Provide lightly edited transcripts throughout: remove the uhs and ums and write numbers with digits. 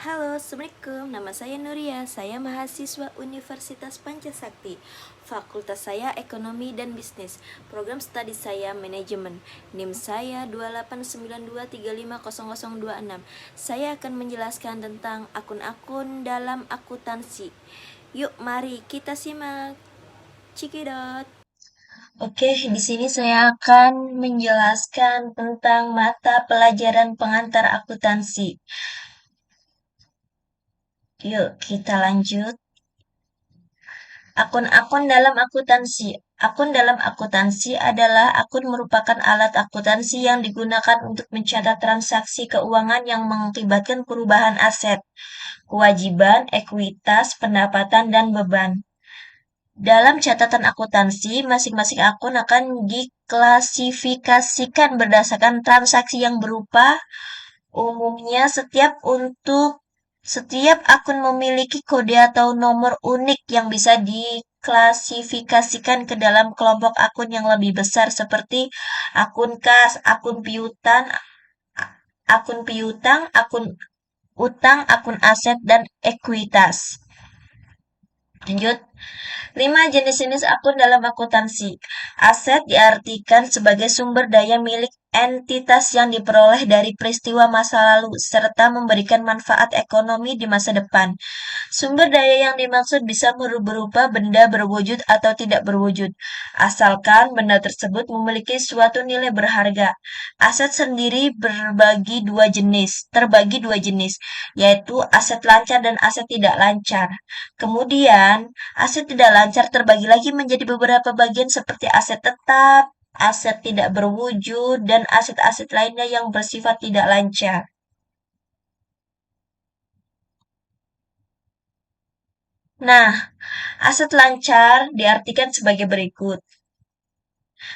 Halo, Assalamualaikum. Nama saya Nuria. Saya mahasiswa Universitas Pancasakti. Fakultas saya Ekonomi dan Bisnis. Program studi saya Manajemen. NIM saya 28923500026. Saya akan menjelaskan tentang akun-akun dalam akuntansi. Yuk, mari kita simak. Cikidot. Oke, di sini saya akan menjelaskan tentang mata pelajaran pengantar akuntansi. Yuk, kita lanjut. Akun-akun dalam akuntansi. Akun dalam akuntansi adalah akun merupakan alat akuntansi yang digunakan untuk mencatat transaksi keuangan yang mengakibatkan perubahan aset, kewajiban, ekuitas, pendapatan, dan beban. Dalam catatan akuntansi, masing-masing akun akan diklasifikasikan berdasarkan transaksi yang berupa. Umumnya, setiap akun memiliki kode atau nomor unik yang bisa diklasifikasikan ke dalam kelompok akun yang lebih besar seperti akun kas, akun piutang, akun utang, akun aset, dan ekuitas. Lanjut. 5 jenis-jenis akun dalam akuntansi. Aset diartikan sebagai sumber daya milik entitas yang diperoleh dari peristiwa masa lalu serta memberikan manfaat ekonomi di masa depan. Sumber daya yang dimaksud bisa berupa benda berwujud atau tidak berwujud, asalkan benda tersebut memiliki suatu nilai berharga. Aset sendiri terbagi dua jenis, yaitu aset lancar dan aset tidak lancar. Kemudian, aset tidak lancar terbagi lagi menjadi beberapa bagian seperti aset tetap, aset tidak berwujud, dan aset-aset lainnya yang bersifat tidak lancar. Nah, aset lancar diartikan sebagai berikut.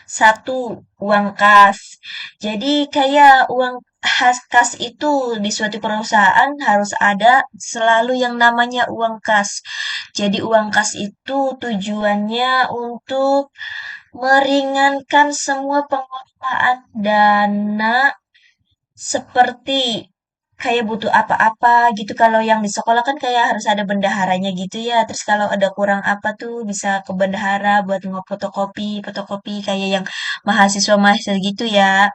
Satu, uang kas. Jadi kayak uang kas itu di suatu perusahaan harus ada selalu yang namanya uang kas. Jadi uang kas itu tujuannya untuk meringankan semua pengelolaan dana seperti kayak butuh apa-apa gitu. Kalau yang di sekolah kan kayak harus ada bendaharanya gitu ya. Terus kalau ada kurang apa tuh bisa ke bendahara buat fotokopi kayak yang mahasiswa-mahasiswa gitu ya.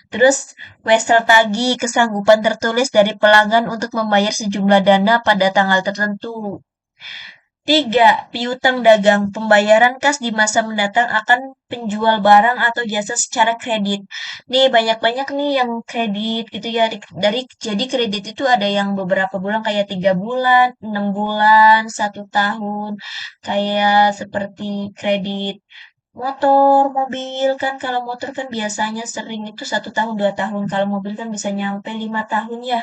Terus wesel tagih kesanggupan tertulis dari pelanggan untuk membayar sejumlah dana pada tanggal tertentu. 3. Piutang dagang. Pembayaran kas di masa mendatang akan penjual barang atau jasa secara kredit. Nih, banyak-banyak nih yang kredit gitu ya. Jadi kredit itu ada yang beberapa bulan kayak 3 bulan, 6 bulan, 1 tahun. Kayak seperti kredit motor, mobil kan. Kalau motor kan biasanya sering itu 1 tahun, 2 tahun. Kalau mobil kan bisa nyampe 5 tahun ya.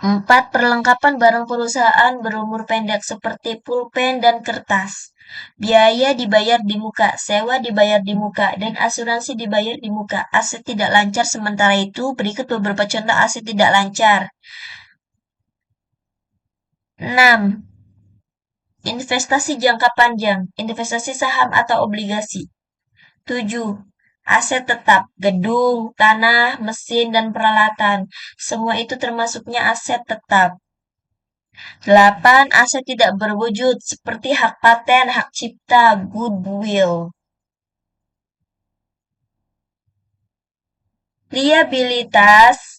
4. Perlengkapan barang perusahaan berumur pendek seperti pulpen dan kertas. Biaya dibayar di muka, sewa dibayar di muka, dan asuransi dibayar di muka. Aset tidak lancar sementara itu, berikut beberapa contoh aset tidak lancar. 6. Investasi jangka panjang, investasi saham atau obligasi. 7. Aset tetap, gedung, tanah, mesin, dan peralatan. Semua itu termasuknya aset tetap. 8. Aset tidak berwujud seperti hak paten, hak cipta, goodwill. Liabilitas.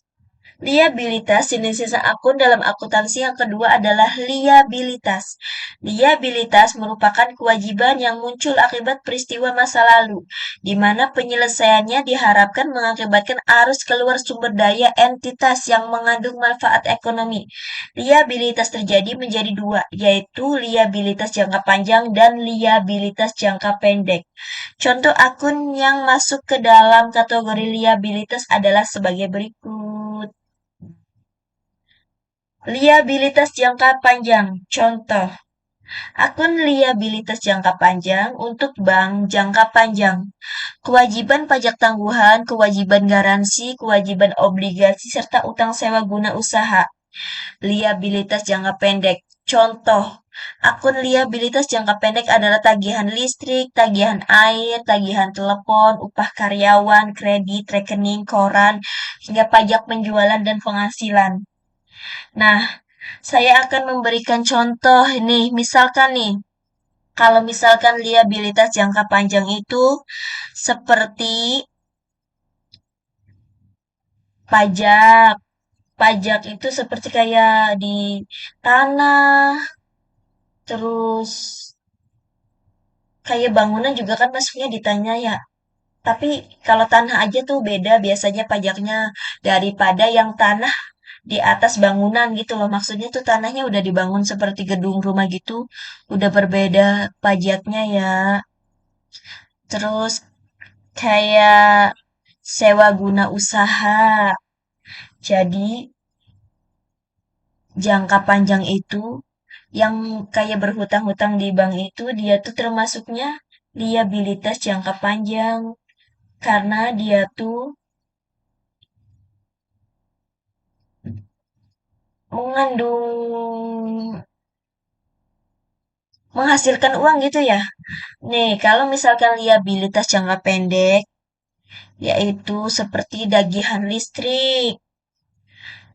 Liabilitas jenis akun dalam akuntansi yang kedua adalah liabilitas. Liabilitas merupakan kewajiban yang muncul akibat peristiwa masa lalu, di mana penyelesaiannya diharapkan mengakibatkan arus keluar sumber daya entitas yang mengandung manfaat ekonomi. Liabilitas terjadi menjadi dua, yaitu liabilitas jangka panjang dan liabilitas jangka pendek. Contoh akun yang masuk ke dalam kategori liabilitas adalah sebagai berikut. Liabilitas jangka panjang. Contoh, akun liabilitas jangka panjang untuk bank jangka panjang. Kewajiban pajak tangguhan, kewajiban garansi, kewajiban obligasi, serta utang sewa guna usaha. Liabilitas jangka pendek. Contoh, akun liabilitas jangka pendek adalah tagihan listrik, tagihan air, tagihan telepon, upah karyawan, kredit, rekening, koran, hingga pajak penjualan dan penghasilan. Nah, saya akan memberikan contoh nih, misalkan nih, kalau misalkan liabilitas jangka panjang itu seperti pajak. Pajak itu seperti kayak di tanah, terus kayak bangunan juga kan masuknya di tanah ya. Tapi kalau tanah aja tuh beda biasanya pajaknya daripada yang tanah di atas bangunan gitu loh. Maksudnya tuh tanahnya udah dibangun seperti gedung rumah gitu, udah berbeda pajaknya ya. Terus kayak sewa guna usaha. Jadi jangka panjang itu yang kayak berhutang-hutang di bank itu dia tuh termasuknya liabilitas jangka panjang karena dia tuh mengandung menghasilkan uang gitu ya. Nih, kalau misalkan liabilitas jangka pendek yaitu seperti tagihan listrik,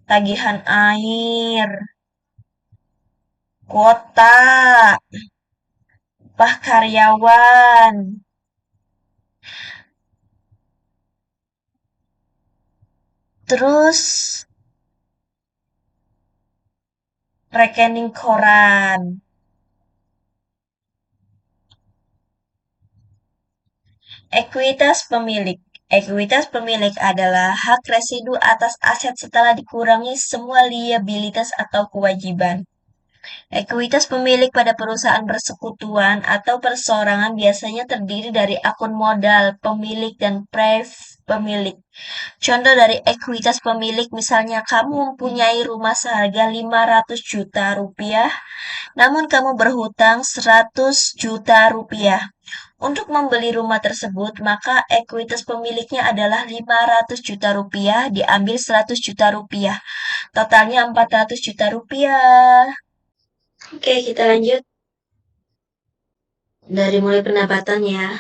tagihan air, kuota, upah karyawan, terus rekening koran. Ekuitas pemilik. Ekuitas pemilik adalah hak residu atas aset setelah dikurangi semua liabilitas atau kewajiban. Ekuitas pemilik pada perusahaan persekutuan atau perseorangan biasanya terdiri dari akun modal, pemilik, dan pref pemilik. Contoh dari ekuitas pemilik, misalnya kamu mempunyai rumah seharga 500 juta rupiah, namun kamu berhutang 100 juta rupiah. Untuk membeli rumah tersebut, maka ekuitas pemiliknya adalah 500 juta rupiah diambil 100 juta rupiah. Totalnya 400 juta rupiah. Oke, kita lanjut dari mulai pendapatan ya.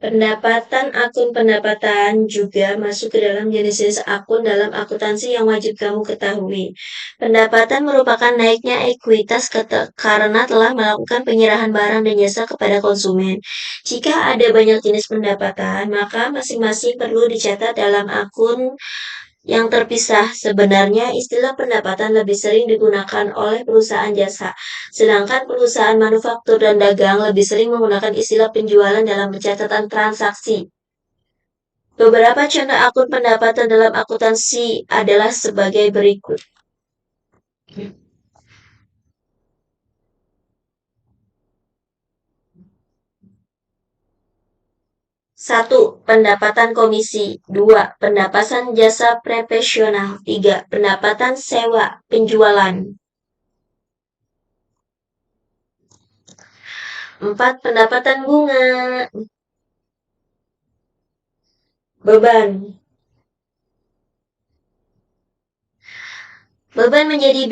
Pendapatan akun pendapatan juga masuk ke dalam jenis-jenis akun dalam akuntansi yang wajib kamu ketahui. Pendapatan merupakan naiknya ekuitas karena telah melakukan penyerahan barang dan jasa kepada konsumen. Jika ada banyak jenis pendapatan, maka masing-masing perlu dicatat dalam akun yang terpisah. Sebenarnya istilah pendapatan lebih sering digunakan oleh perusahaan jasa, sedangkan perusahaan manufaktur dan dagang lebih sering menggunakan istilah penjualan dalam pencatatan transaksi. Beberapa contoh akun pendapatan dalam akuntansi adalah sebagai berikut. Satu, pendapatan komisi. Dua, pendapatan jasa profesional. Tiga, pendapatan sewa penjualan. Empat, pendapatan bunga. Beban. Beban menjadi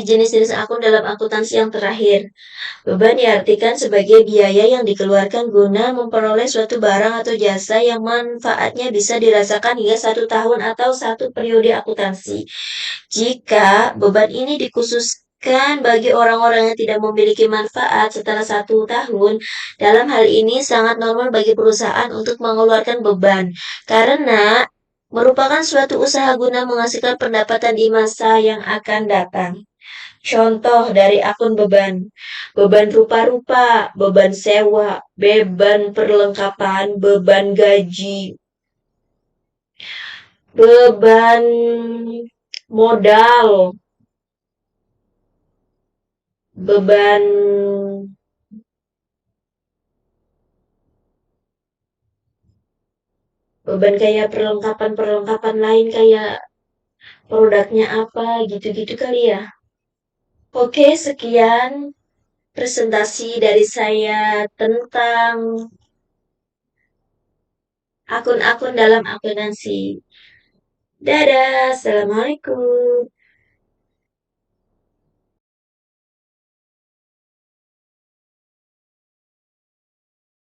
jenis-jenis akun dalam akuntansi yang terakhir. Beban diartikan sebagai biaya yang dikeluarkan guna memperoleh suatu barang atau jasa yang manfaatnya bisa dirasakan hingga 1 tahun atau 1 periode akuntansi. Jika beban ini dikhususkan bagi orang-orang yang tidak memiliki manfaat setelah 1 tahun, dalam hal ini sangat normal bagi perusahaan untuk mengeluarkan beban, karena merupakan suatu usaha guna menghasilkan pendapatan di masa yang akan datang. Contoh dari akun beban. Beban rupa-rupa, beban sewa, beban perlengkapan, beban gaji, beban modal, beban beban kayak perlengkapan-perlengkapan lain kayak produknya apa gitu-gitu kali ya. Oke, sekian presentasi dari saya tentang akun-akun dalam akuntansi. Dadah, assalamualaikum.